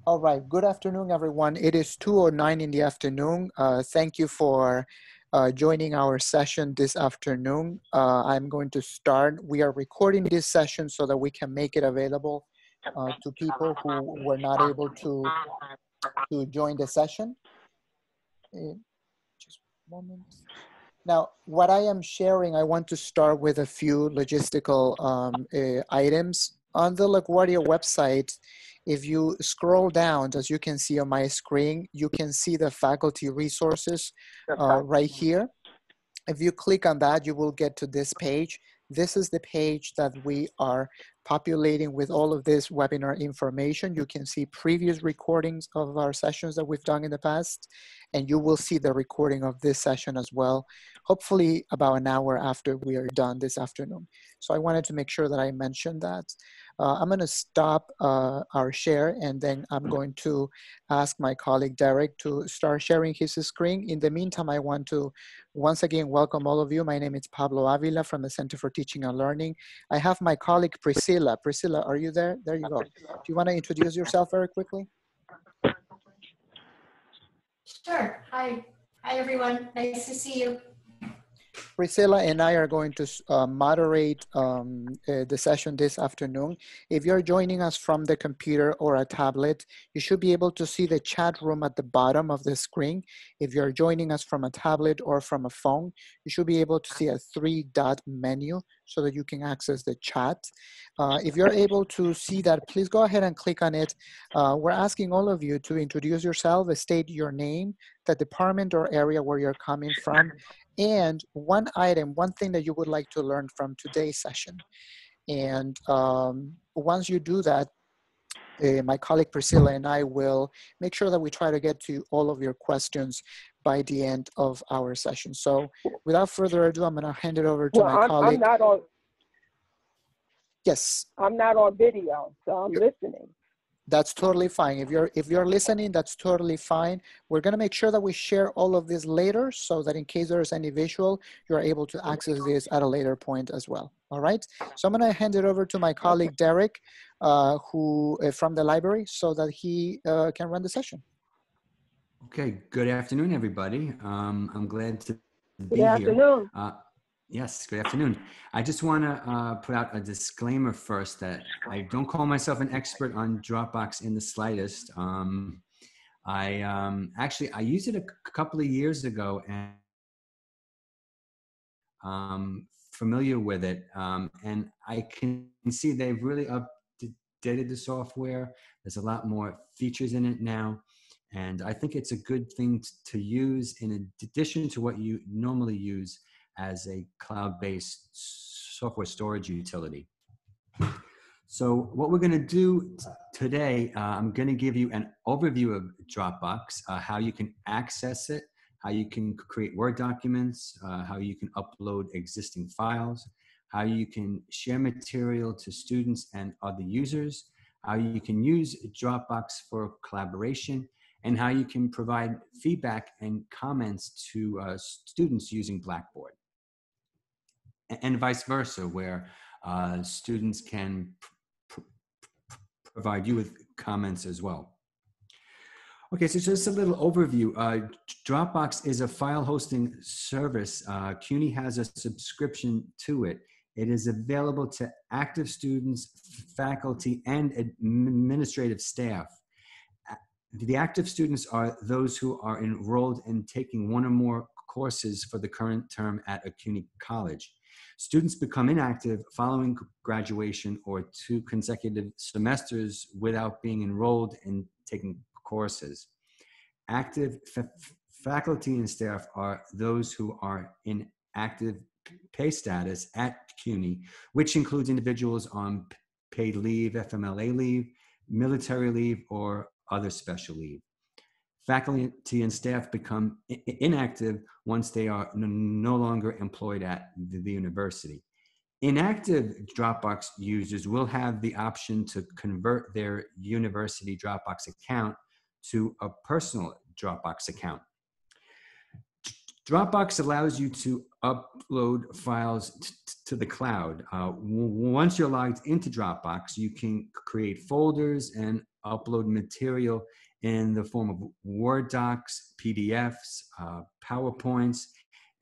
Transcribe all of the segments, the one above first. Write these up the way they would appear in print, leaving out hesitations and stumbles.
All right, good afternoon, everyone. It is 2:09 in the afternoon. Thank you for joining our session this afternoon. I'm going to start. We are recording this session so that we can make it available to people who were not able to join the session. Just a moment. Now, what I am sharing, I want to start with a few logistical items. On the LaGuardia website, if you scroll down, as you can see on my screen, you can see the faculty resources right here. If you click on that, you will get to this page. This is the page that we are populating with all of this webinar information. You can see previous recordings of our sessions that we've done in the past, and you will see the recording of this session as well, hopefully about an hour after we are done this afternoon. So I wanted to make sure that I mentioned that. I'm gonna stop our share, and then I'm going to ask my colleague Derek to start sharing his screen. In the meantime, I want to once again welcome all of you. My name is Pablo Avila from the Center for Teaching and Learning. I have my colleague Priscilla. Priscilla, are you there? There you go. Do you want to introduce yourself very quickly? Sure. Hi. Hi, everyone. Nice to see you. Priscilla and I are going to moderate the session this afternoon. If you're joining us from the computer or a tablet, you should be able to see the chat room at the bottom of the screen. If you're joining us from a tablet or from a phone, you should be able to see a 3-dot menu so that you can access the chat. If you're able to see that, please go ahead and click on it. We're asking all of you to introduce yourself, state your name, the department or area where you're coming from, and one thing that you would like to learn from today's session. And once you do that, my colleague Priscilla and I will make sure that we try to get to all of your questions by the end of our session. So without further ado, I'm gonna hand it over to my colleague. Yes. I'm not on video, so I'm listening. That's totally fine. If you're listening, that's totally fine. We're gonna make sure that we share all of this later so that in case there's any visual, you're able to access this at a later point as well. All right. So I'm gonna hand it over to my colleague Derek, who from the library, so that he can run the session. Okay. Good afternoon, everybody. I'm glad to be Good afternoon. here. Yes, good afternoon. I just want to put out a disclaimer first that I don't call myself an expert on Dropbox in the slightest. I used it a couple of years ago and familiar with it. And I can see they've really updated the software. There's a lot more features in it now. And I think it's a good thing to use in addition to what you normally use as a cloud-based software storage utility. So what we're going to do today, I'm going to give you an overview of Dropbox, how you can access it, how you can create Word documents, how you can upload existing files, how you can share material to students and other users, how you can use Dropbox for collaboration, and how you can provide feedback and comments to students using Blackboard. And vice versa, where students can provide you with comments as well. Okay, so just a little overview. Dropbox is a file hosting service. CUNY has a subscription to it. It is available to active students, faculty, and administrative staff. The active students are those who are enrolled in taking one or more courses for the current term at a CUNY college. Students become inactive following graduation or 2 consecutive semesters without being enrolled in taking courses. Active faculty and staff are those who are in active pay status at CUNY, which includes individuals on paid leave, FMLA leave, military leave, or other special leave. Faculty and staff become inactive once they are no longer employed at the university. Inactive Dropbox users will have the option to convert their university Dropbox account to a personal Dropbox account. Dropbox allows you to upload files to the cloud. Once you're logged into Dropbox, you can create folders and upload material in the form of Word docs, PDFs, PowerPoints,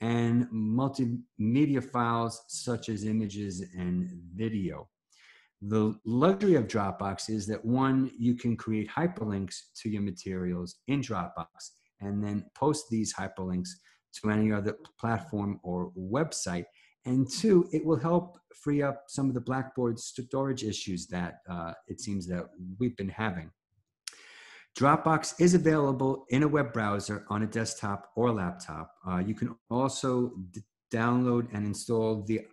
and multimedia files such as images and video. The luxury of Dropbox is that, one, you can create hyperlinks to your materials in Dropbox and then post these hyperlinks to any other platform or website. And two, it will help free up some of the Blackboard storage issues that it seems that we've been having. Dropbox is available in a web browser on a desktop or laptop. You can also download and install the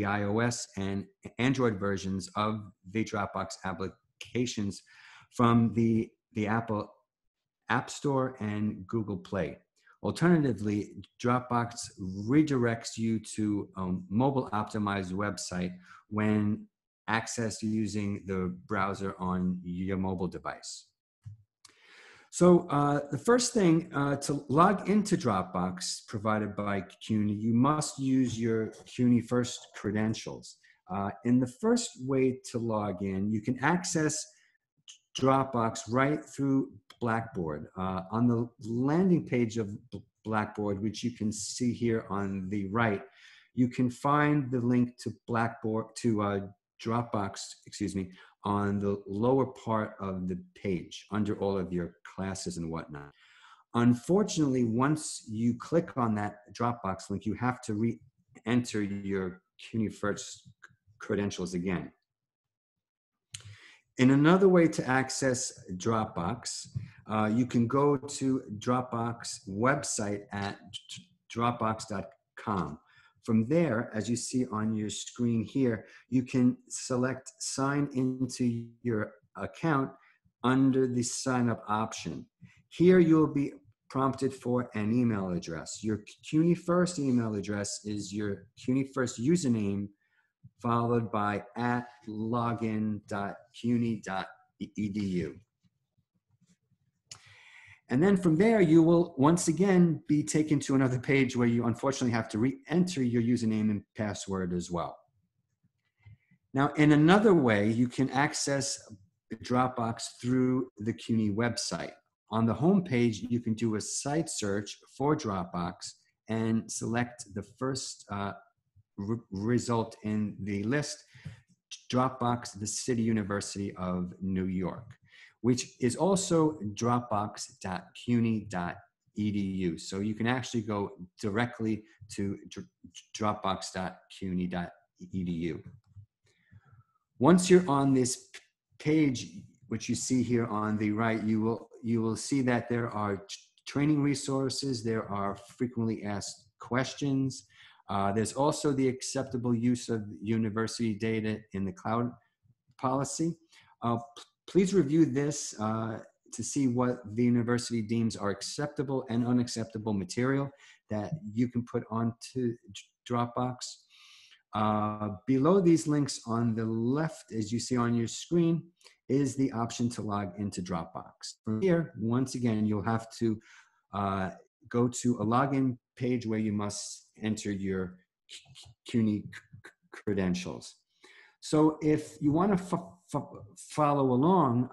iOS and Android versions of the Dropbox applications from the Apple App Store and Google Play. Alternatively, Dropbox redirects you to a mobile optimized website when accessed using the browser on your mobile device. So the first thing, to log into Dropbox provided by CUNY, you must use your CUNY First credentials. In the first way to log in, you can access Dropbox right through Blackboard. On the landing page of Blackboard, which you can see here on the right, you can find the link to Dropbox, on the lower part of the page under all of your classes and whatnot. Unfortunately, once you click on that Dropbox link, you have to re-enter your CUNY First credentials again. In another way to access Dropbox, you can go to Dropbox website at dropbox.com. From there, as you see on your screen here, you can select sign into your account under the sign up option. Here you'll be prompted for an email address. Your CUNY First email address is your CUNY First username followed by @login.cuny.edu. And then from there, you will once again be taken to another page where you unfortunately have to re-enter your username and password as well. Now, in another way, you can access Dropbox through the CUNY website. On the home page, you can do a site search for Dropbox and select the first result in the list, Dropbox, the City University of New York, which is also dropbox.cuny.edu. So you can actually go directly to dropbox.cuny.edu. Once you're on this page, which you see here on the right, you will see that there are training resources, there are frequently asked questions. There's also the acceptable use of university data in the cloud policy. Please review this to see what the university deems are acceptable and unacceptable material that you can put onto Dropbox. Below these links on the left, as you see on your screen, is the option to log into Dropbox. From here, once again, you'll have to go to a login page where you must enter your CUNY credentials. So if you want to follow along,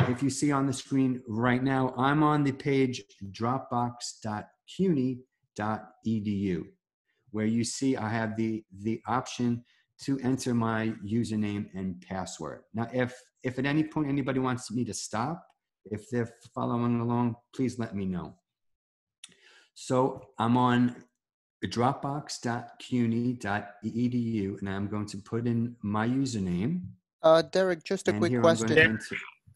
if you see on the screen right now, I'm on the page dropbox.cuny.edu, where you see I have the option to enter my username and password. Now, if at any point anybody wants me to stop, if they're following along, please let me know. So I'm on dropbox.cuny.edu, and I'm going to put in my username. Derek, just a quick question.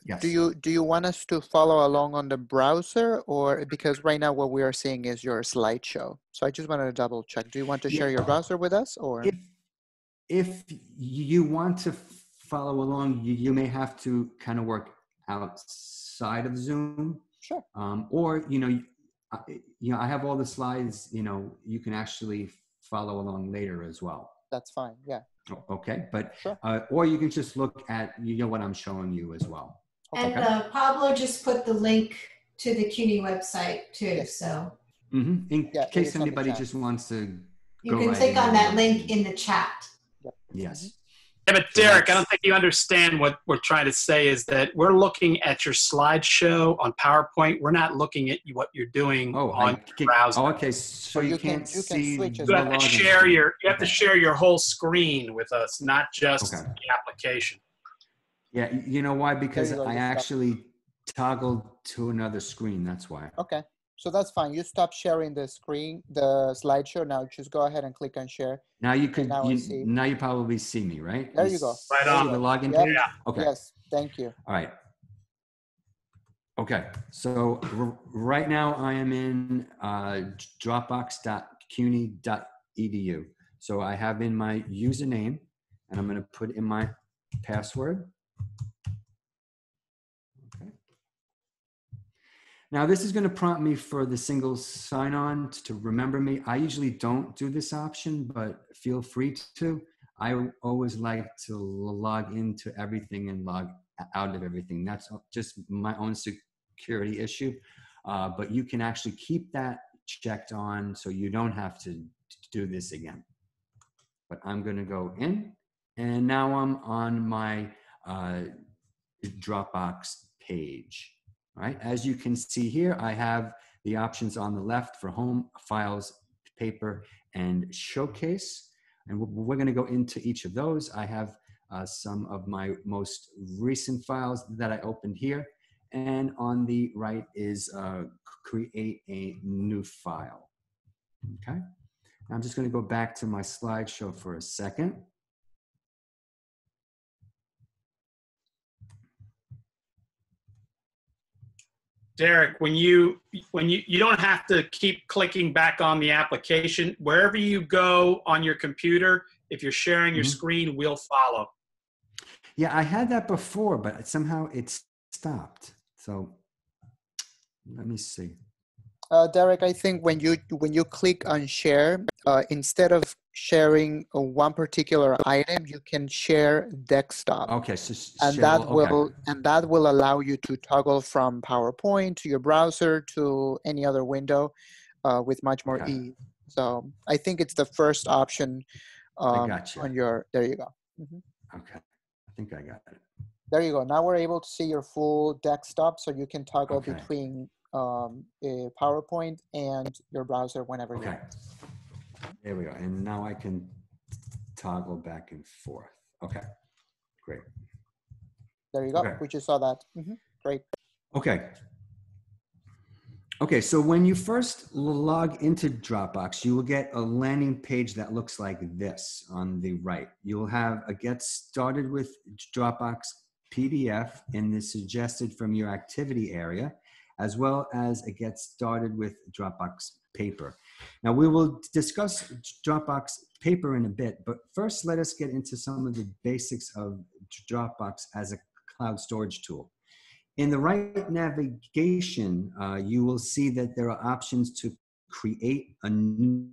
Yes. Do you want us to follow along on the browser, or because right now what we are seeing is your slideshow? So I just wanted to double check. Do you want to share your browser with us, or? If you want to follow along, you may have to kind of work outside of Zoom. Sure. Or I have all the slides. You can actually follow along later as well. That's fine. Yeah. Okay, but sure. Or you can just look at what I'm showing you as well. And Pablo just put the link to the CUNY website too. Yes. So in case anybody just wants to you can click on that link in the chat. Yep. Yes. Yeah, but Derek, I don't think you understand what we're trying to say is that we're looking at your slideshow on PowerPoint. We're not looking at what you're doing on your browser. Oh, okay. So you can't see switch as the well. You have to login share screen. you have to share your whole screen with us, not just Okay. the application. Yeah, you know why? Because you go, I just stop. actually toggled to another screen. That's why. Okay, so that's fine. You stop sharing the screen, the slideshow. Now just go ahead and click on share. Now you could. Now I see. Now you probably see me, right? There you go. Right See on. the login Yep. page. Okay. Yes, thank you. All right. Okay. So right now I am in dropbox.cuny.edu. So I have in my username, and I'm going to put in my password. Okay. Now this is going to prompt me for the single sign-on to remember me. I usually don't do this option, but feel free to. I always like to log into everything and log out of everything. That's just my own security issue. But you can actually keep that checked on so you don't have to do this again. But I'm going to go in, and now I'm on my Dropbox page. All right, as you can see here, I have the options on the left for home, files, paper, and showcase. And we're going to go into each of those. I have some of my most recent files that I opened here. And on the right is create a new file. Okay. I'm just going to go back to my slideshow for a second. Derek, when you don't have to keep clicking back on the application. Wherever you go on your computer, if you're sharing your screen, we'll follow. Yeah, I had that before, but somehow it stopped. So let me see. Derek, I think when you click on share, instead of sharing one particular item, you can share desktop. Okay, so and that will allow you to toggle from PowerPoint to your browser to any other window with much more ease. So I think it's the first option I got you. on your. There you go. Okay, I think I got it. There you go. Now we're able to see your full desktop, so you can toggle between a PowerPoint and your browser whenever you want. There we go. And now I can toggle back and forth. Okay, great. There you go. We just saw that. Great. Okay. Okay, so when you first log into Dropbox, you will get a landing page that looks like this on the right. You'll have a Get Started with Dropbox PDF in the Suggested from Your Activity area, as well as a Get Started with Dropbox Paper. Now, we will discuss Dropbox Paper in a bit, but first let us get into some of the basics of Dropbox as a cloud storage tool. In the right navigation, you will see that there are options to create a new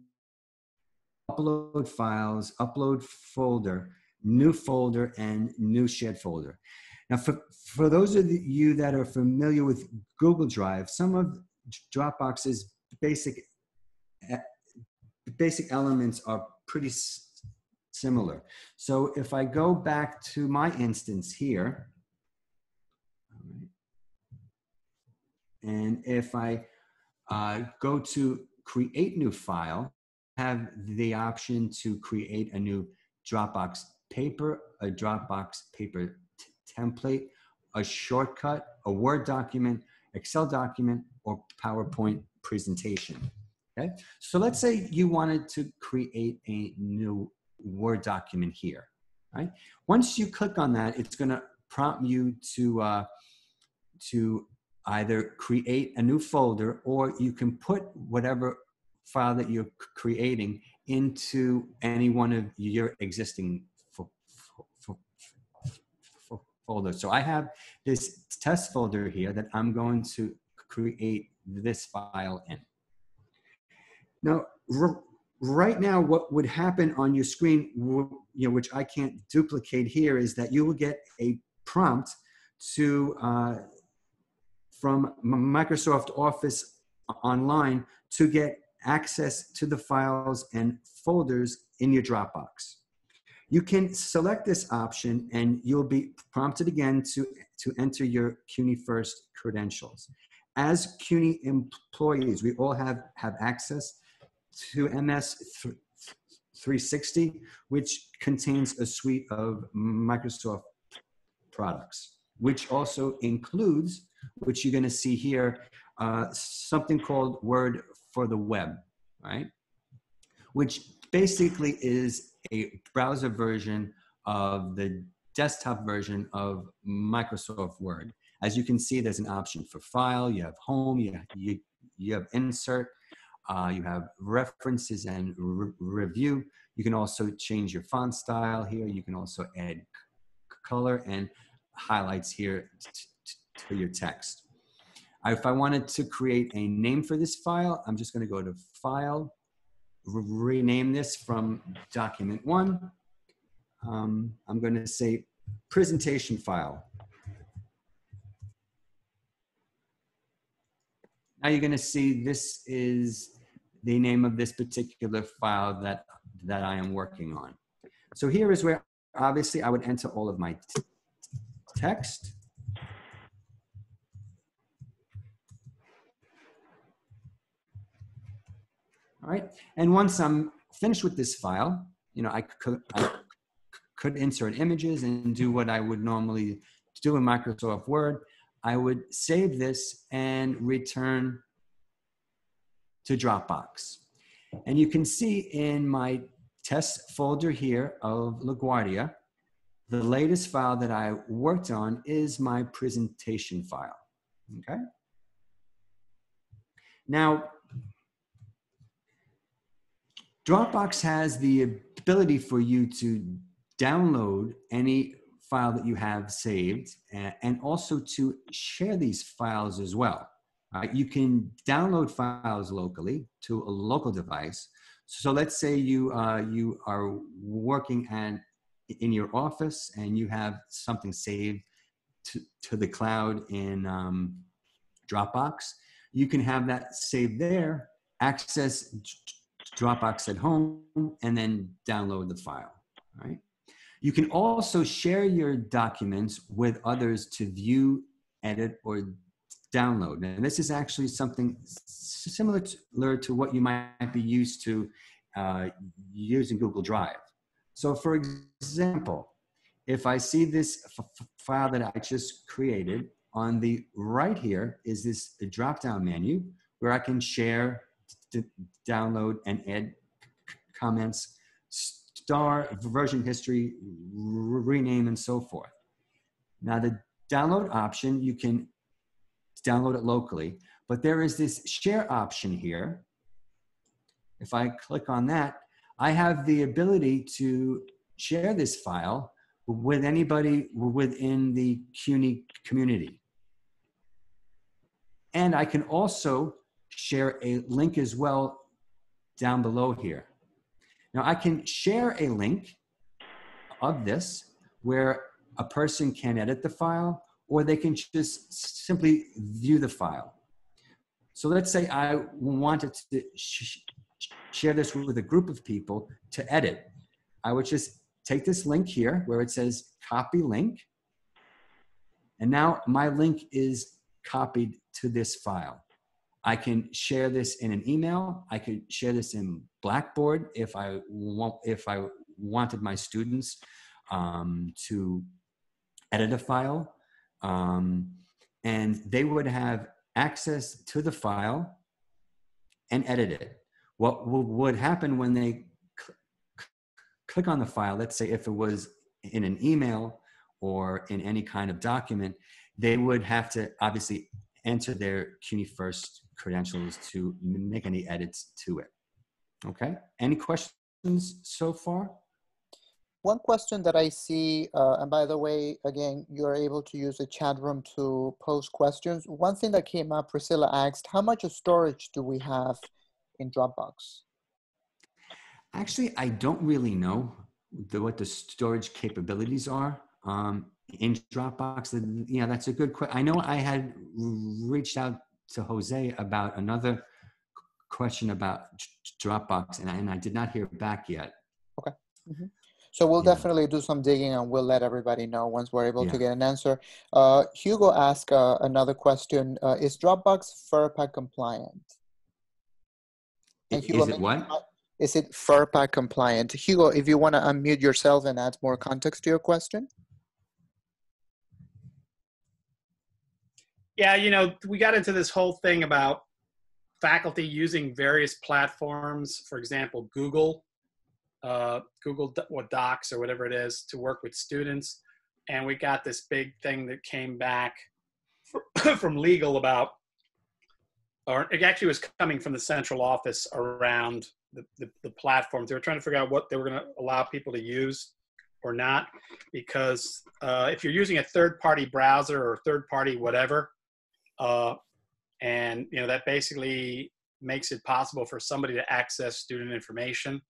upload files, upload folder, new folder, and new shared folder. Now, for those of you that are familiar with Google Drive, some of Dropbox's basic elements are pretty similar. So if I go back to my instance here, and if I go to create new file, I have the option to create a new Dropbox paper, a Dropbox paper template, a shortcut, a Word document, Excel document, or PowerPoint presentation. Okay, so let's say you wanted to create a new Word document here, right? Once you click on that, it's going to prompt you to either create a new folder, or you can put whatever file that you're creating into any one of your existing folders. So I have this test folder here that I'm going to create this file in. Now, right now, what would happen on your screen, which I can't duplicate here, is that you will get a prompt to from Microsoft Office Online to get access to the files and folders in your Dropbox. You can select this option and you'll be prompted again to enter your CUNY First credentials. As CUNY employees, we all have access to MS 360, which contains a suite of Microsoft products, which also includes, which you're going to see here, something called Word for the Web, right? Which basically is a browser version of the desktop version of Microsoft Word. As you can see, there's an option for file, you have home, you have insert, you have references and review. You can also change your font style here. You can also add color and highlights here to your text. If I wanted to create a name for this file, I'm just going to go to File, rename this from Document 1. I'm going to say Presentation File. Now you're going to see this is the name of this particular file that I am working on. So here is where obviously I would enter all of my text. All right, and once I'm finished with this file, you know, I could insert images and do what I would normally do in Microsoft Word. I would save this and return to Dropbox. And you can see in my test folder here of LaGuardia, the latest file that I worked on is my presentation file, okay? Now, Dropbox has the ability for you to download any file that you have saved and also to share these files as well. You can download files locally to a local device. So let's say you are working in your office and you have something saved to the cloud in Dropbox. You can have that saved there, access Dropbox at home, and then download the file, right? You can also share your documents with others to view, edit, or download. And this is actually something similar to what you might be used to using Google Drive. So for example, if I see this file that I just created, on the right here is this drop-down menu where I can share, download, and add comments, star, version history, rename, and so forth. Now the download option, you can download it locally, but there is this share option here. If I click on that, I have the ability to share this file with anybody within the CUNY community. And I can also share a link as well down below here. Now I can share a link of this where a person can edit the file, or they can just simply view the file. So let's say I wanted to share this with a group of people to edit. I would just take this link here where it says copy link. And now my link is copied to this file. I can share this in an email. I could share this in Blackboard if I wanted my students to edit a file. And they would have access to the file and edit it. What would happen when they click on the file, let's say if it was in an email or in any kind of document, they would have to obviously enter their CUNY First credentials to make any edits to it. Okay, any questions so far? One question that I see, and by the way, again, you're able to use the chat room to post questions. One thing that came up, Priscilla asked, how much of storage do we have in Dropbox? Actually, I don't really know what the storage capabilities are in Dropbox. Yeah, that's a good question. I know I had reached out to Jose about another question about Dropbox, and I did not hear back yet. Okay. Mm-hmm. So we'll Yeah. definitely do some digging and we'll let everybody know once we're able to Yeah. get an answer. Hugo asked another question. Is Dropbox FERPA compliant? And Hugo, Is it what? is it FERPA compliant? Hugo, if you want to unmute yourself and add more context to your question. Yeah, you know, we got into this whole thing about faculty using various platforms, for example, Google Docs or whatever it is, to work with students. And we got this big thing that came back from legal about, or it actually was coming from the central office around the platforms. They were trying to figure out what they were going to allow people to use or not, because if you're using a third-party browser or third-party whatever, and you know, that basically makes it possible for somebody to access student information,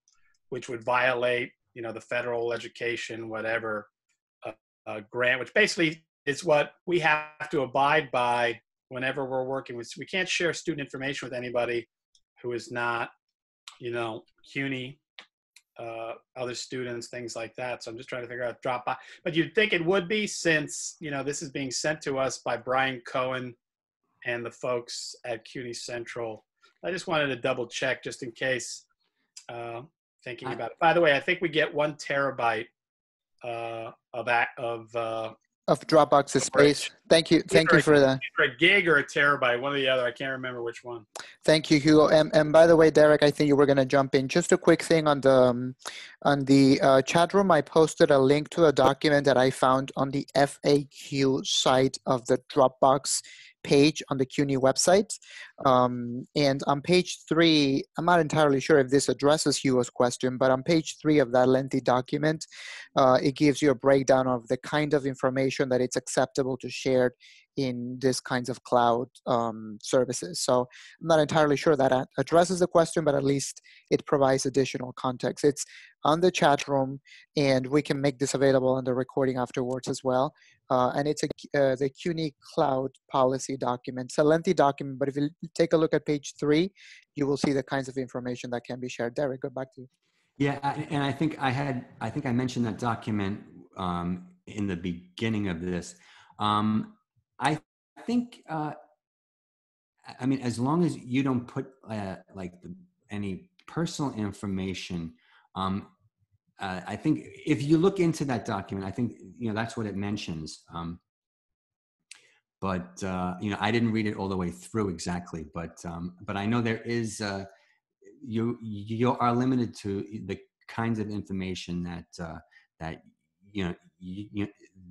which would violate, you know, the federal education whatever grant, which basically is what we have to abide by whenever we're working with. We can't share student information with anybody who is not, you know, CUNY, other students, things like that. So I'm just trying to figure out Dropbox. But you'd think it would be, since, you know, this is being sent to us by Brian Cohen and the folks at CUNY Central. I just wanted to double check just in case, thinking about it. By the way, I think we get 1 terabyte of Dropbox's space. Thank you for that. Either a gig or a terabyte, one or the other. I can't remember which one. Thank you, Hugo. And by the way, Derek, I think you were going to jump in. Just a quick thing on the chat room. I posted a link to a document that I found on the FAQ site of the Dropbox page on the CUNY website. And on page 3, I'm not entirely sure if this addresses Hugo's question, but on page 3 of that lengthy document, it gives you a breakdown of the kind of information that it's acceptable to share in this kinds of cloud services. So I'm not entirely sure that addresses the question, but at least it provides additional context. It's on the chat room, and we can make this available on the recording afterwards as well. And it's the CUNY Cloud Policy document. It's a lengthy document, but if you take a look at page 3, you will see the kinds of information that can be shared. Derek, go back to you. Yeah, and I think I mentioned that document in the beginning of this. I think, I mean, as long as you don't put any personal information, I think if you look into that document, I think, you know, that's what it mentions. But you know, I didn't read it all the way through exactly, but I know there is, you are limited to the kinds of information that you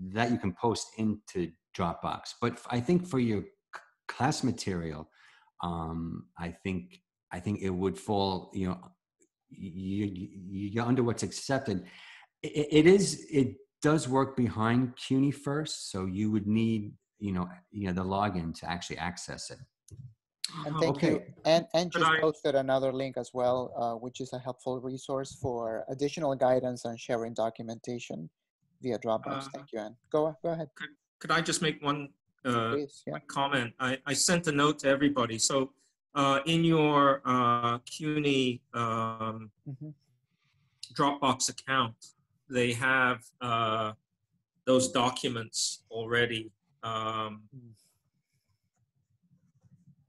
can post into Dropbox. But I think for your class material, I think it would fall, you know, you're under what's accepted. It does work behind CUNY first, so you would need, you know, the login to actually access it. And thank you. And just posted another link as well, which is a helpful resource for additional guidance on sharing documentation via Dropbox. Thank you, Ann. Go ahead. Could I just make one Please, yeah. comment? I sent a note to everybody. So in your CUNY Dropbox account, they have those documents already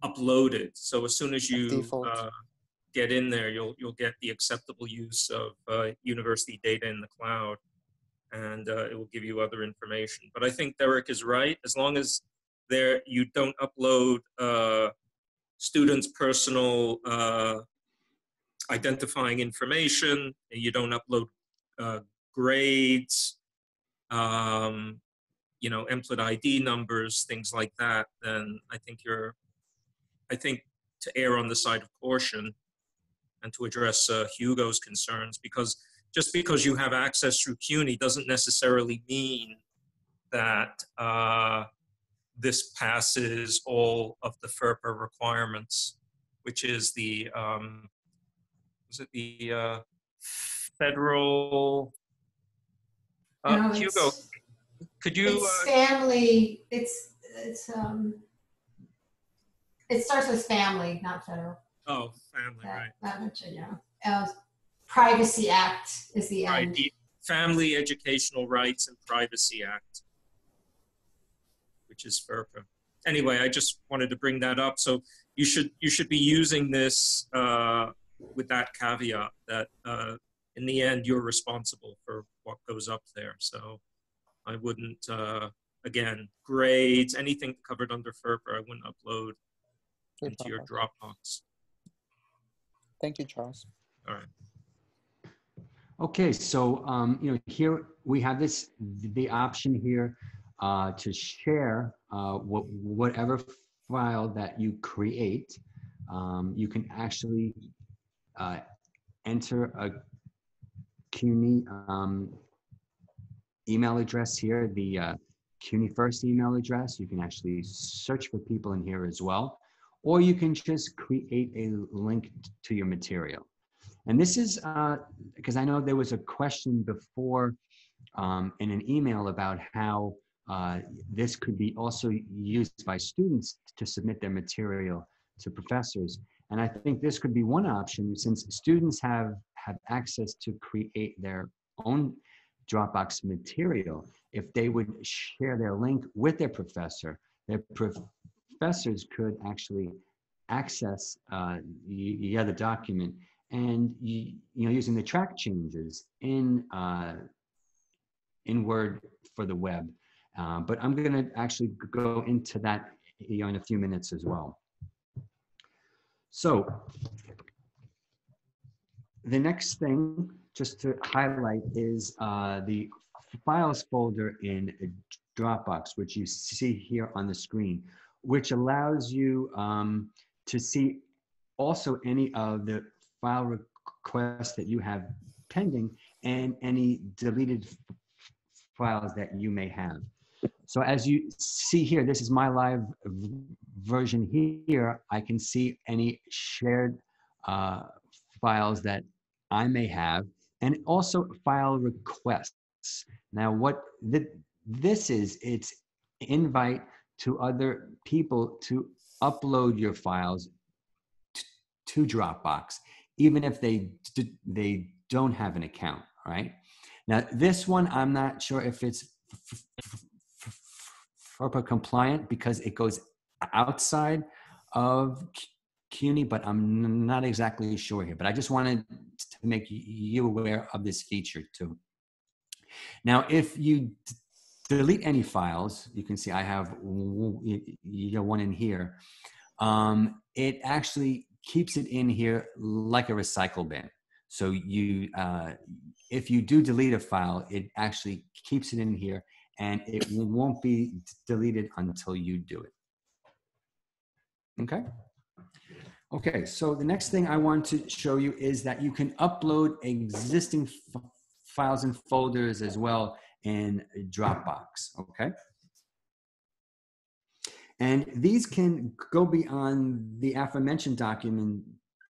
uploaded. So as soon as you get in there, you'll get the acceptable use of university data in the cloud, and it will give you other information. But I think Derek is right. As long as you don't upload students' personal identifying information, and you don't upload grades, you know, EMPLET ID numbers, things like that, then I think to err on the side of caution and to address Hugo's concerns, because just because you have access through CUNY doesn't necessarily mean that this passes all of the FERPA requirements, which is the federal? No, Hugo, could you? It's family. It starts with family, not federal. Oh, family, right. That much I know. Privacy Act is the end. Family Educational Rights and Privacy Act, which is FERPA. Anyway, I just wanted to bring that up. So you should be using this with that caveat that in the end you're responsible for what goes up there. So I wouldn't, again, grades, anything covered under FERPA, I wouldn't upload into your Dropbox. Thank you, Charles. All right. Okay, so you know, here we have the option here to share whatever file that you create. You can actually enter a CUNY email address here, the CUNY First email address. You can actually search for people in here as well, or you can just create a link to your material. And this is because I know there was a question before in an email about how this could be also used by students to submit their material to professors. And I think this could be one option, since students have access to create their own Dropbox material. If they would share their link with their professors could actually access the other document and you know, using the track changes in Word for the web. But I'm going to actually go into that, you know, in a few minutes as well. So the next thing just to highlight is the files folder in Dropbox, which you see here on the screen, which allows you to see also any of the file requests that you have pending and any deleted files that you may have. So as you see here, this is my live version here. I can see any shared files that I may have, and also file requests. Now what this is, it's invite to other people to upload your files to Dropbox, even if they don't have an account, right? Now this one, I'm not sure if it's FERPA compliant because it goes outside of CUNY, but I'm not exactly sure here. But I just wanted to make you aware of this feature too. Now, if you delete any files, you can see I have one in here. It actually keeps it in here like a recycle bin. So you, if you do delete a file, it actually keeps it in here and it won't be deleted until you do it. Okay. Okay, so the next thing I want to show you is that you can upload existing files and folders as well in Dropbox, okay? And these can go beyond the aforementioned document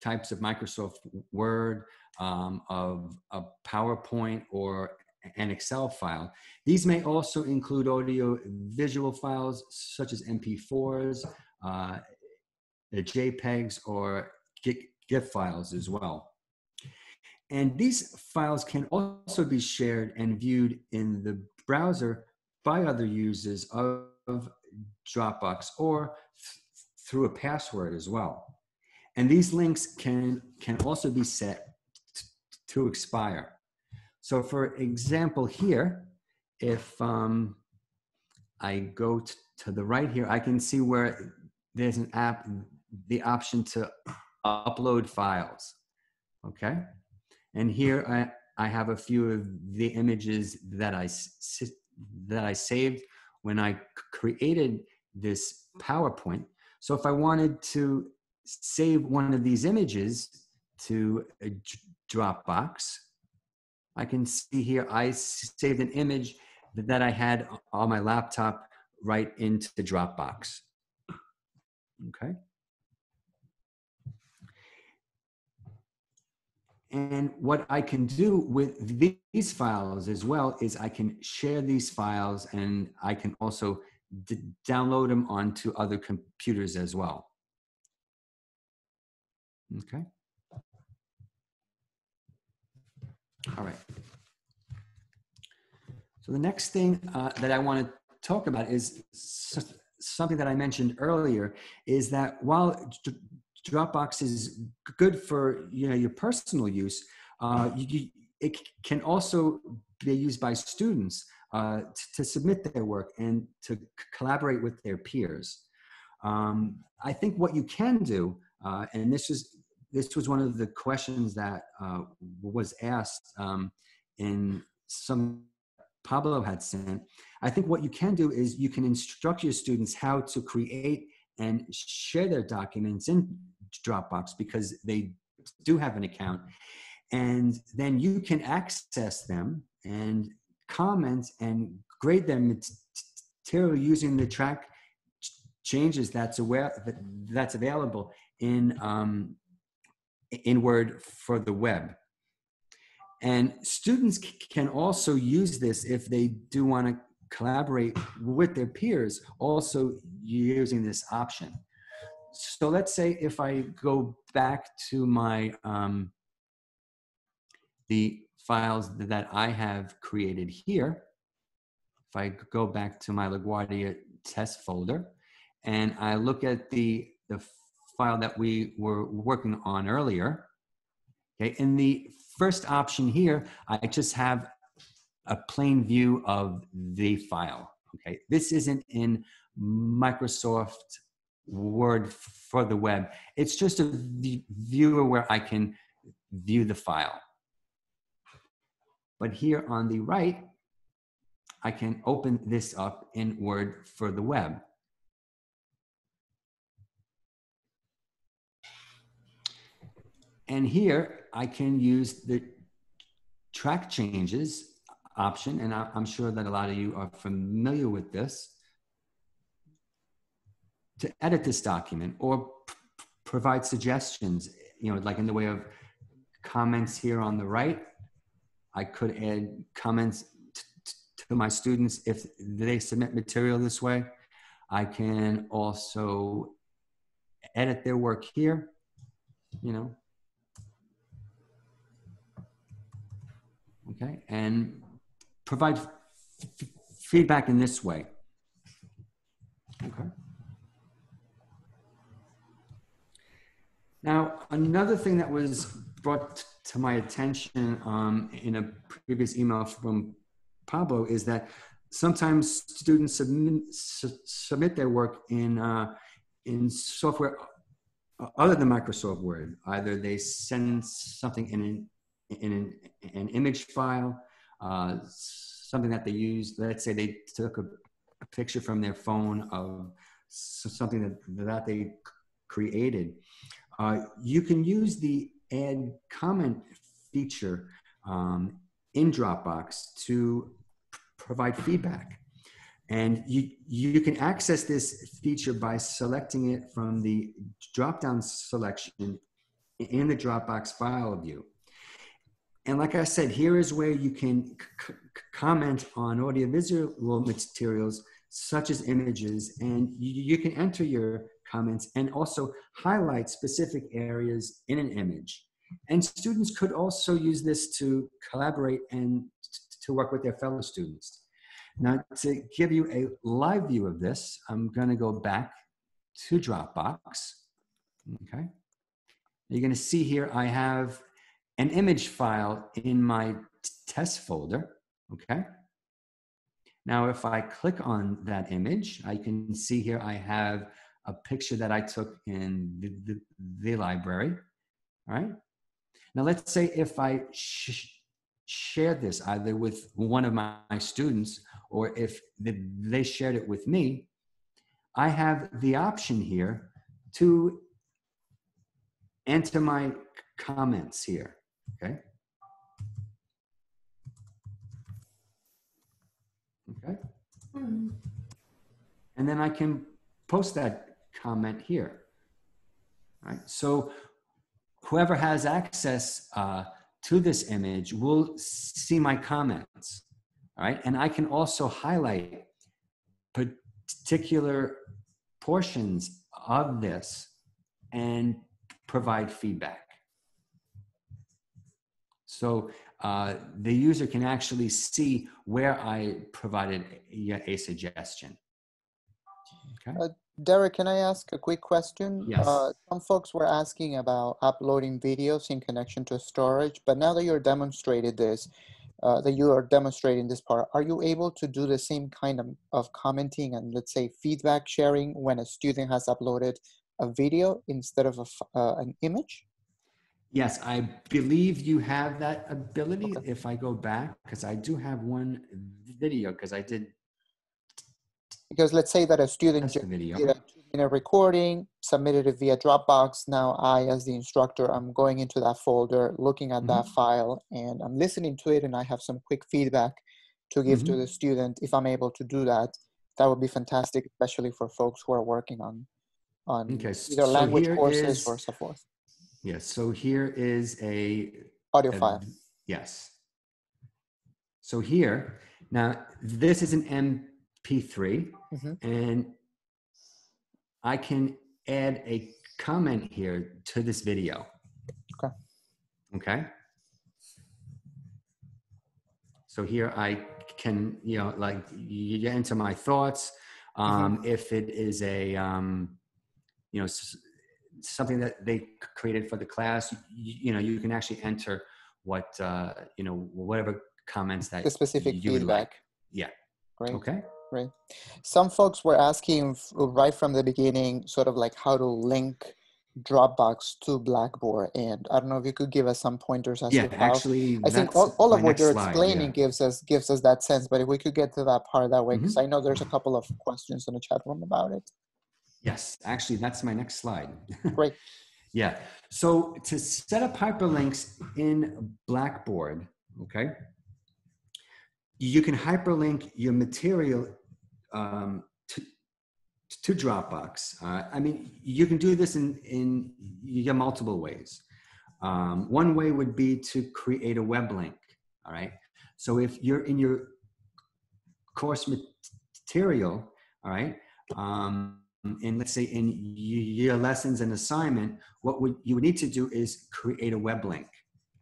types of Microsoft Word, of a PowerPoint or an Excel file. These may also include audio visual files such as MP4s, the JPEGs or GIF files as well. And these files can also be shared and viewed in the browser by other users of Dropbox or through a password as well. And these links can also be set to expire. So for example here, if I go to the right here, I can see where there's an app, the option to upload files, okay? And here I have a few of the images that I saved when I created this PowerPoint. So if I wanted to save one of these images to a Dropbox, I can see here I saved an image that I had on my laptop right into the Dropbox. Okay. And what I can do with these files as well is I can share these files and I can also download them onto other computers as well. Okay. All right. So the next thing that I want to talk about is something that I mentioned earlier, is that while Dropbox is good for your personal use, it can also be used by students to submit their work and to collaborate with their peers. I think what you can do, and this was one of the questions that was asked in some Pablo had sent. I think what you can do is you can instruct your students how to create and share their documents in Dropbox, because they do have an account, and then you can access them and comment and grade their material using the track changes that's available in Word for the web. And students can also use this if they do want to collaborate with their peers, also using this option. So let's say if I go back to my the files that I have created here, if I go back to my LaGuardia test folder and I look at the file that we were working on earlier, okay, in the first option here, I just have a plain view of the file. Okay, this isn't in Microsoft Word for the web. It's just a viewer where I can view the file. But here on the right, I can open this up in Word for the web. And here I can use the track changes option, and I'm sure that a lot of you are familiar with this, to edit this document or provide suggestions, like in the way of comments here on the right. I could add comments to my students if they submit material this way. I can also edit their work here, okay, and provide feedback in this way. Okay. Now, another thing that was brought to my attention in a previous email from Pablo is that sometimes students submit their work in software other than Microsoft Word. Either they send something in an image file, something that they use. Let's say they took a picture from their phone of something that they created. You can use the add comment feature in Dropbox to provide feedback. And you can access this feature by selecting it from the drop-down selection in the Dropbox file view. And like I said, here is where you can comment on audiovisual materials such as images, and you can enter your comments and also highlight specific areas in an image. And students could also use this to collaborate and to work with their fellow students. Now, to give you a live view of this, I'm going to go back to Dropbox. Okay. You're going to see here I have an image file in my test folder. Okay. Now, if I click on that image, I can see here I have a picture that I took in the library. All right. Now, let's say if I share this either with one of my students or if they shared it with me, I have the option here to enter my comments here. Okay. Okay. And then I can post that comment here. All right. So whoever has access to this image will see my comments. All right. And I can also highlight particular portions of this and provide feedback. So the user can actually see where I provided a suggestion. Okay. Derek, can I ask a quick question? Yes. Some folks were asking about uploading videos in connection to storage, but now that you're demonstrated this, that you are demonstrating this part, are you able to do the same kind of commenting and, let's say, feedback sharing when a student has uploaded a video instead of an image? Yes, I believe you have that ability. Okay. If I go back, because I do have one video, because I did Because let's say that a student test the just video. did a 2-minute recording, submitted it via Dropbox. Now I, as the instructor, I'm going into that folder, looking at that file, and I'm listening to it, and I have some quick feedback to give to the student. If I'm able to do that, that would be fantastic, especially for folks who are working on Okay, either so language here courses is, or so forth. yes, so here is Audio file. Yes. So here, now this is an MP3, and I can add a comment here to this video. Okay. Okay. So here I can, like you enter my thoughts. If it is a, something that they created for the class, you can actually enter what, whatever comments that The specific you would feedback. like. Yeah. Great. Okay. Great. Some folks were asking right from the beginning, sort of like how to link Dropbox to Blackboard. And I don't know if you could give us some pointers as to how. Actually, I think that's all my of what next you're slide, explaining gives us that sense, but if we could get to that part that way, because I know there's a couple of questions in the chat room about it. Yes, actually, that's my next slide. Great. Yeah. So to set up hyperlinks in Blackboard, okay, you can hyperlink your material to Dropbox. I mean, you can do this in multiple ways. One way would be to create a web link. All right. So if you're in your course material, all right, and let's say in your lessons and assignment, you would need to do is create a web link.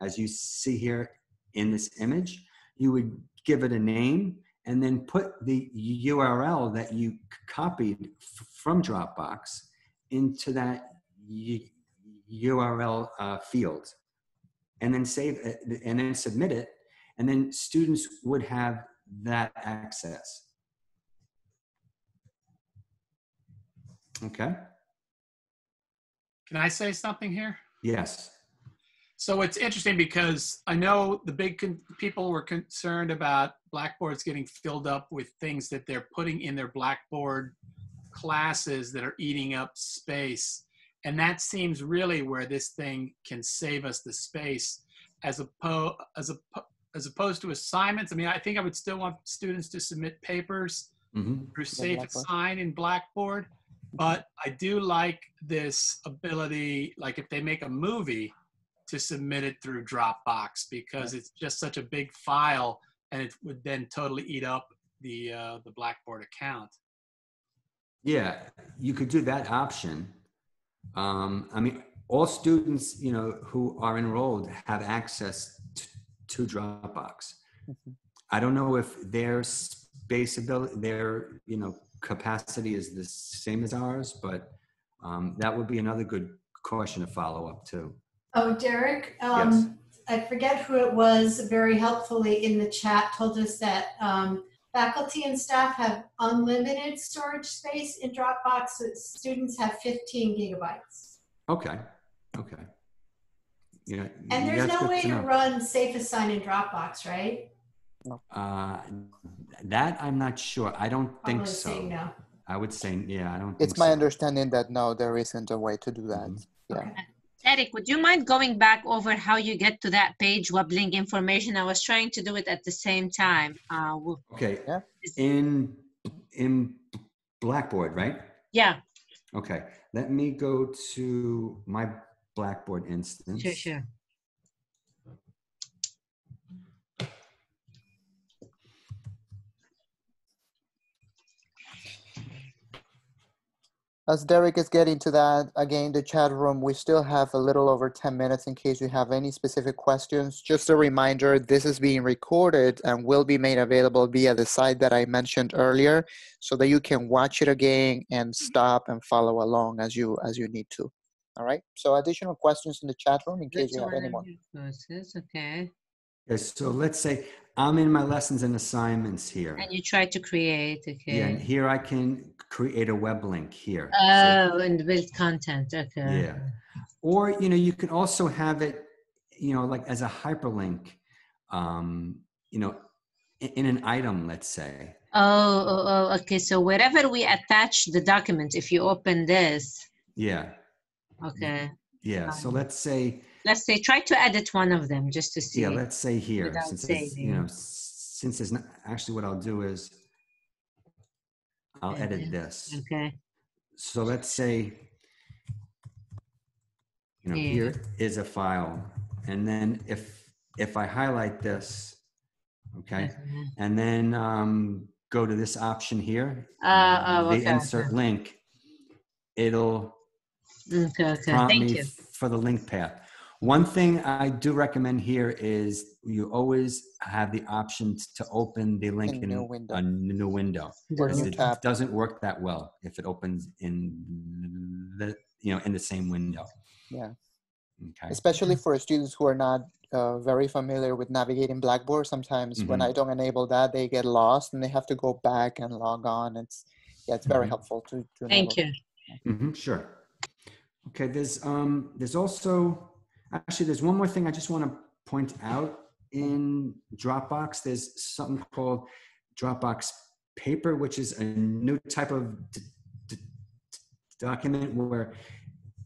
As you see here in this image, you would give it a name and then put the URL that you copied from Dropbox into that URL field, and then save it, and then submit it, and then students would have that access. Okay. Can I say something here? Yes. So it's interesting because I know the people were concerned about Blackboards getting filled up with things that they're putting in their Blackboard classes that are eating up space. And that seems really where this thing can save us the space as opposed to assignments. I mean, I think I would still want students to submit papers through Safe Assign in Blackboard. But I do like this ability, like if they make a movie, to submit it through Dropbox, because it's just such a big file and it would then totally eat up the Blackboard account. Yeah, you could do that option. I mean, all students, who are enrolled have access to Dropbox. I don't know if their space ability, their, capacity is the same as ours, but that would be another good question to follow up to. Oh, Derek, Yes. I forget who it was, very helpfully in the chat told us that faculty and staff have unlimited storage space in Dropbox. So students have 15 gigabytes. Okay. Okay. Yeah. And there's no way to run Safe Assign in Dropbox, right? That I'm not sure. I don't think Probably so. saying no. I would say, yeah, I don't think so. It's my understanding that no, there isn't a way to do that. Yeah. Okay. Eric, would you mind going back over how you get to that page, web link information? I was trying to do it at the same time. Okay. Yeah. In Blackboard, right? Yeah. Okay. Let me go to my Blackboard instance. Sure. As Derek is getting to that, again, the chat room, we still have a little over 10 minutes in case you have any specific questions. Just a reminder, this is being recorded and will be made available via the site that I mentioned earlier so that you can watch it again and stop and follow along as you need to. All right, so additional questions in the chat room in case you have any more. Okay. Okay, so let's say I'm in my lessons and assignments here. And you try to create, okay. Yeah, and here I can create a web link here. Oh, and build content, okay. Yeah. Or, you know, you can also have it, you know, like as a hyperlink, you know, in an item, let's say. Oh, okay. So wherever we attach the document, if you open this. Yeah. Okay. Yeah. So let's say try to edit one of them just to see. Yeah, let's say here, without since it's, saving. you know, since it's not actually, what I'll do is I'll edit this. Okay. So let's say, you know, here is a file, and then if I highlight this, okay, and then go to this option here, the insert link, it'll prompt me for the link path. One thing I do recommend here is you always have the option to open the link in a new window. Because it doesn't work that well if it opens in the, you know, in the same window. Yeah. Okay. Especially for students who are not very familiar with navigating Blackboard. Sometimes when I don't enable that, they get lost and they have to go back and log on. It's very helpful to enable. Thank you. Sure. Okay. There's also, actually, there's one more thing I just want to point out in Dropbox. There's something called Dropbox Paper, which is a new type of document where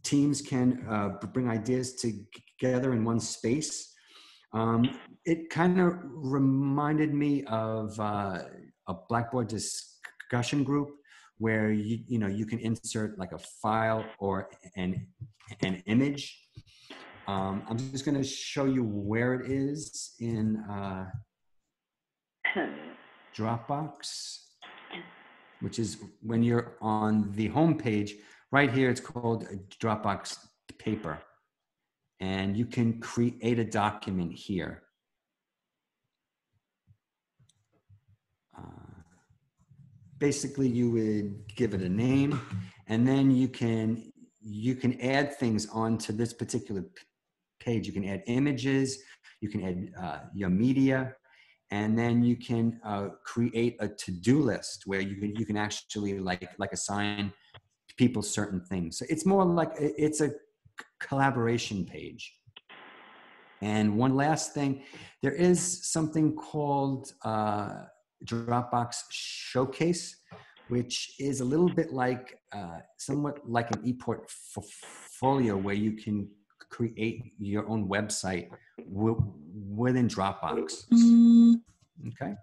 teams can bring ideas together in one space. It kind of reminded me of a Blackboard discussion group where you know you can insert like a file or an image. I'm just going to show you where it is in Dropbox, which is when you're on the home page. Right here, it's called Dropbox Paper. And you can create a document here. Basically, you would give it a name, and then you can add things onto this particular page. You can add images, you can add your media, and then you can create a to-do list where you can actually like assign people certain things. So it's more like it's a collaboration page. And one last thing, there is something called Dropbox Showcase, which is a little bit like somewhat like an e-portfolio where you can create your own website within Dropbox. Okay.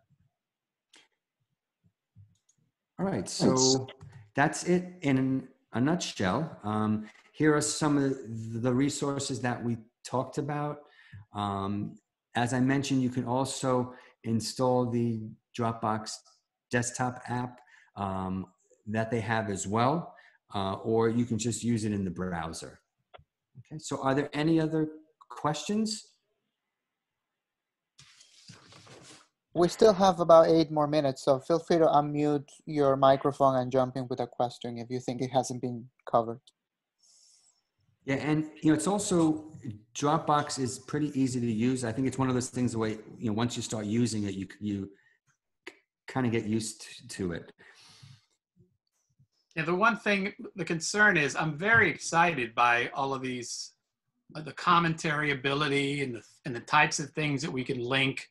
All right, so that's it in a nutshell. Here are some of the resources that we talked about. As I mentioned, you can also install the Dropbox desktop app that they have as well, or you can just use it in the browser. Okay, so are there any other questions? We still have about 8 more minutes, so feel free to unmute your microphone and jump in with a question if you think it hasn't been covered. Yeah, and you know, it's also, Dropbox is pretty easy to use. I think it's one of those things where, you know, once you start using it, you kind of get used to it. Yeah, the one thing, the concern is I'm very excited by all of these, the commentary ability and the types of things that we can link.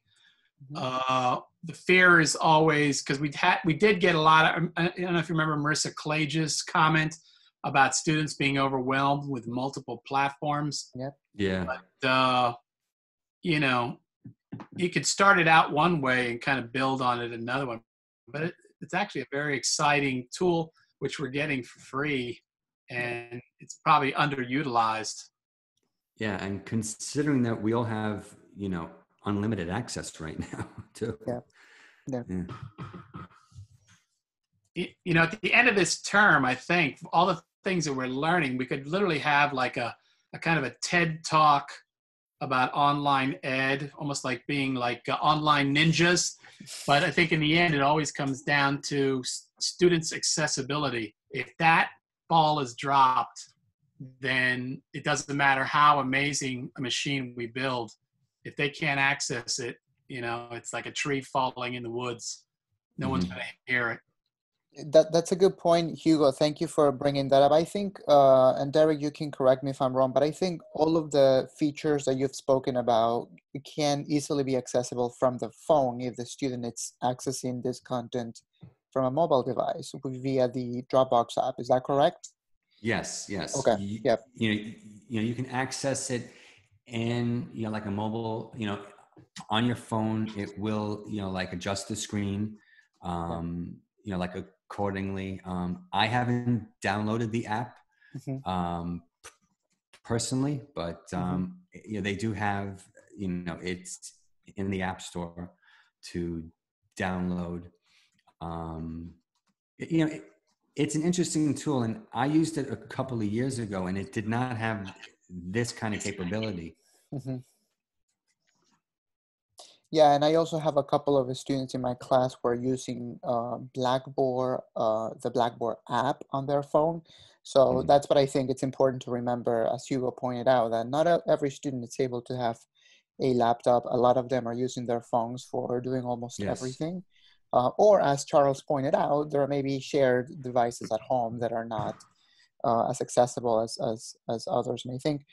The fear is always, because we did get a lot of, I don't know if you remember Marissa Clage's comment about students being overwhelmed with multiple platforms. Yep. Yeah. But, you know, you could start it out one way and kind of build on it another one. But it's actually a very exciting tool, which we're getting for free, and it's probably underutilized. Yeah, and considering that we all have, you know, unlimited access right now too. Yeah. Yeah. Yeah. you know, at the end of this term, I think all the things that we're learning, we could literally have like a kind of a TED talk about online ed, almost like being like online ninjas. But I think in the end, it always comes down to students' accessibility. If that ball is dropped, then it doesn't matter how amazing a machine we build. If they can't access it, you know, it's like a tree falling in the woods. No one's going to hear it. That's a good point, Hugo. Thank you for bringing that up. I think, and Derek, you can correct me if I'm wrong, but I think all of the features that you've spoken about can easily be accessible from the phone if the student is accessing this content from a mobile device via the Dropbox app. Is that correct? Yes, yes. Okay. Yep. You know, you can access it in, you know, like a mobile, you know, on your phone. It will, you know, like adjust the screen, you know, like accordingly. I haven't downloaded the app personally, but you know, they do have, you know, it's in the App Store to download. You know, it's an interesting tool, and I used it a couple of years ago, and it did not have this kind of capability. Yeah, and I also have a couple of students in my class who are using Blackboard, the Blackboard app on their phone. So that's what I think it's important to remember, as Hugo pointed out, that not every student is able to have a laptop. A lot of them are using their phones for doing almost everything. Or as Charles pointed out, there may be shared devices at home that are not as accessible as others may think.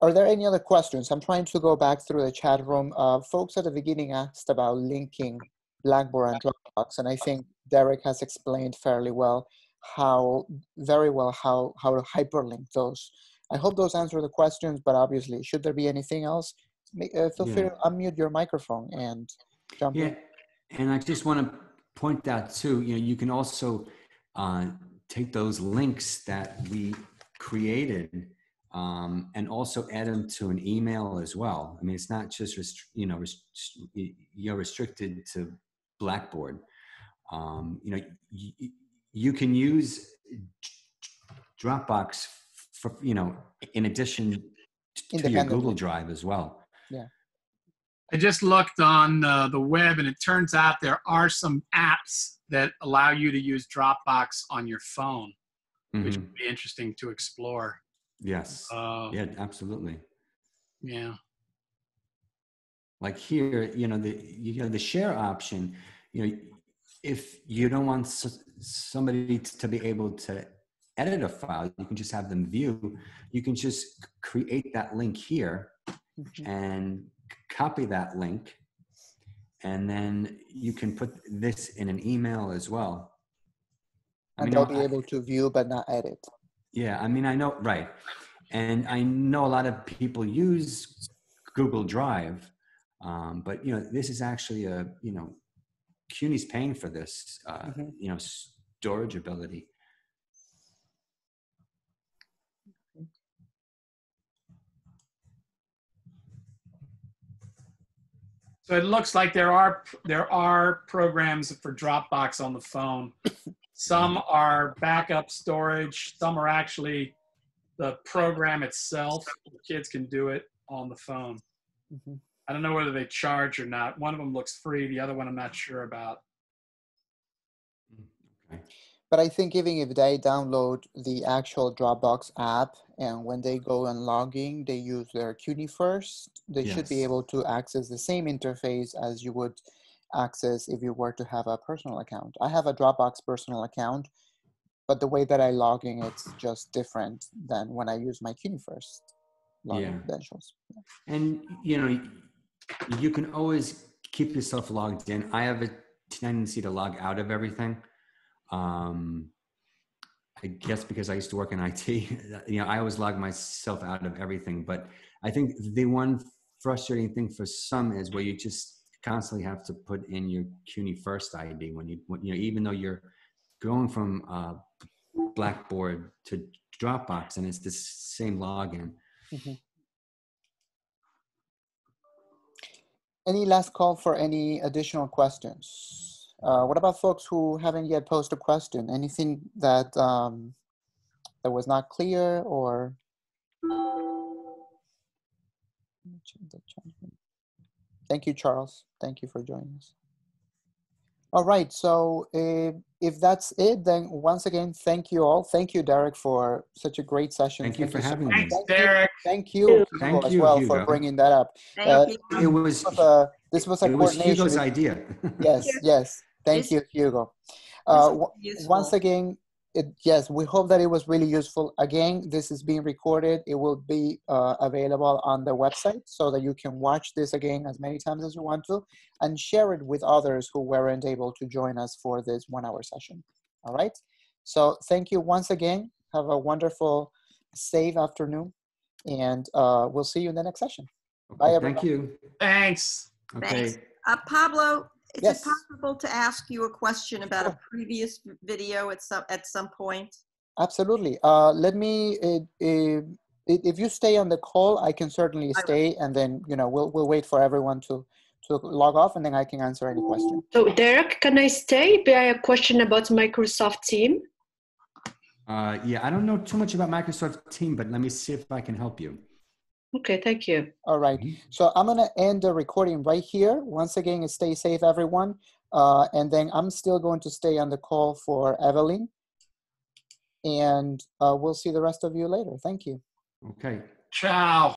Are there any other questions? I'm trying to go back through the chat room. Folks at the beginning asked about linking Blackboard and Dropbox, and I think Derek has explained fairly well how to hyperlink those. I hope those answer the questions, but obviously, should there be anything else, feel free to unmute your microphone and jump in. And I just want to point out too, you know, you can also take those links that we created and also add them to an email as well. I mean, it's not just you're restricted to Blackboard. You know, you can use Dropbox for, you know, in addition to your Google Drive as well. Yeah. I just looked on the web, and it turns out there are some apps that allow you to use Dropbox on your phone, which would be interesting to explore. Yes. Yeah, absolutely. Yeah. Like here, you know, the share option, you know, if you don't want somebody to be able to edit a file, you can just have them view. You can just create that link here and copy that link, and then you can put this in an email as well. And they'll be able to view but not edit. Yeah, I mean, I know, right. And I know a lot of people use Google Drive, but, you know, this is actually you know, CUNY's paying for this, you know, storage ability. So it looks like there are programs for Dropbox on the phone. Some are backup storage. Some are actually the program itself. The kids can do it on the phone. I don't know whether they charge or not. One of them looks free. The other one I'm not sure about. Okay. But I think even if they download the actual Dropbox app and when they go and log in, they use their CUNY first, they should be able to access the same interface as you would access if you were to have a personal account. I have a Dropbox personal account, but the way that I log in, it's just different than when I use my CUNY first login credentials. And, you know, you can always keep yourself logged in. I have a tendency to log out of everything. I guess because I used to work in IT, you know, I always log myself out of everything. But I think the one frustrating thing for some is where you just constantly have to put in your CUNY first ID when you know, even though you're going from Blackboard to Dropbox and it's the same login. Any last call for any additional questions? What about folks who haven't yet posed a question? Anything that that was not clear or? Thank you, Charles. Thank you for joining us. All right, so if that's it, then once again, thank you all. Thank you, Derek, for such a great session. Thank you for so having much. me. Thanks, Derek. Thank you, Thank Hugo, as you, well Hugo. for bringing that up. Thank you. It was This was a it was coordination. Hugo's idea. Yes, yes. Thank you, Hugo. Once again, yes, we hope that it was really useful. Again, this is being recorded. It will be available on the website so that you can watch this again as many times as you want to and share it with others who weren't able to join us for this 1 hour session. All right. So thank you once again. Have a wonderful, safe afternoon, and we'll see you in the next session. Bye, everyone. Thank you. Thanks. Okay. Thanks. Pablo, is Yes. it possible to ask you a question about a previous video at some point? Absolutely. Let me, if you stay on the call, I can certainly stay, and then, you know, we'll wait for everyone to log off, and then I can answer any question. So Derek, can I stay? I have a question about Microsoft Teams. Yeah, I don't know too much about Microsoft Teams, but let me see if I can help you. Okay, thank you. All right. So I'm going to end the recording right here. Once again, stay safe, everyone. And then I'm still going to stay on the call for Evelyn. And we'll see the rest of you later. Thank you. Okay. Ciao.